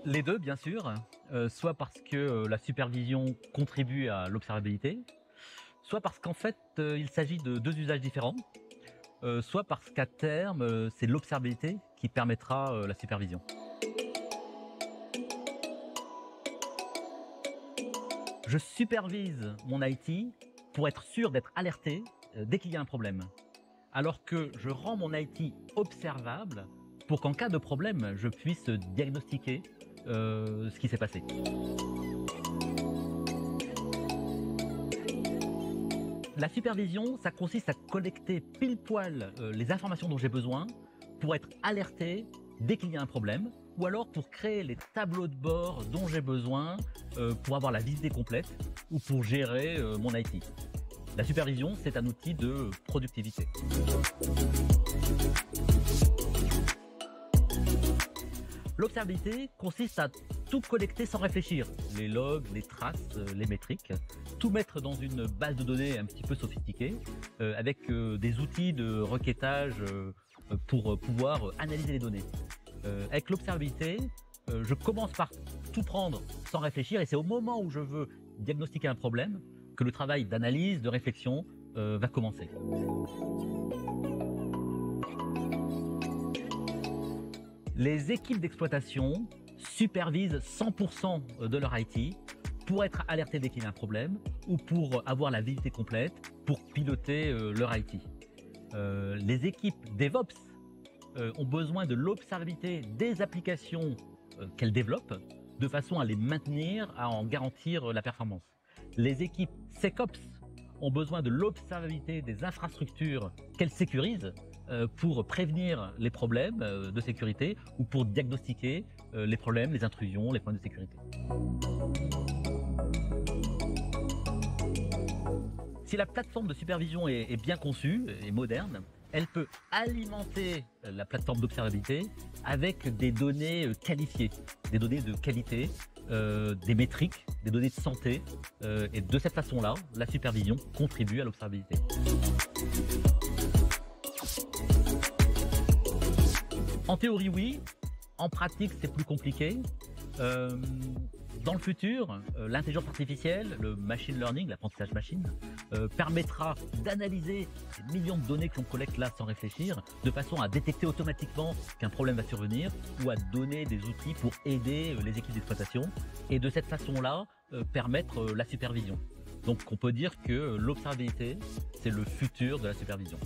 Les 2 bien sûr, soit parce que, la supervision contribue à l'observabilité, soit parce qu'en fait, il s'agit de 2 usages différents, soit parce qu'à terme, c'est l'observabilité qui permettra, la supervision. Je supervise mon IT pour être sûr d'être alerté, dès qu'il y a un problème. Alors que je rends mon IT observable pour qu'en cas de problème, je puisse diagnostiquer, ce qui s'est passé. La supervision, ça consiste à collecter pile poil, les informations dont j'ai besoin pour être alerté dès qu'il y a un problème ou alors pour créer les tableaux de bord dont j'ai besoin, pour avoir la visée complète ou pour gérer, mon IT. La supervision, c'est un outil de productivité. L'observabilité consiste à tout collecter sans réfléchir. Les logs, les traces, les métriques. Tout mettre dans une base de données un petit peu sophistiquée, avec des outils de requêtage pour pouvoir analyser les données. Avec l'observabilité, je commence par tout prendre sans réfléchir et c'est au moment où je veux diagnostiquer un problème que le travail d'analyse, de réflexion va commencer. Les équipes d'exploitation supervisent 100% de leur IT pour être alertées dès qu'il y a un problème ou pour avoir la visibilité complète pour piloter leur IT. Les équipes DevOps ont besoin de l'observabilité des applications qu'elles développent de façon à les maintenir, à en garantir la performance. Les équipes SecOps ont besoin de l'observabilité des infrastructures qu'elles sécurisent pour prévenir les problèmes de sécurité ou pour diagnostiquer les problèmes, les intrusions, les problèmes de sécurité. Si la plateforme de supervision est bien conçue et moderne, elle peut alimenter la plateforme d'observabilité avec des données qualifiées, des données de qualité, des métriques, des données de santé. Et de cette façon-là, la supervision contribue à l'observabilité. En théorie, oui. En pratique, c'est plus compliqué. Dans le futur, l'intelligence artificielle, le machine learning, l'apprentissage machine, permettra d'analyser ces millions de données que l'on collecte là sans réfléchir, de façon à détecter automatiquement qu'un problème va survenir ou à donner des outils pour aider les équipes d'exploitation et de cette façon-là, permettre la supervision. Donc on peut dire que l'observabilité, c'est le futur de la supervision.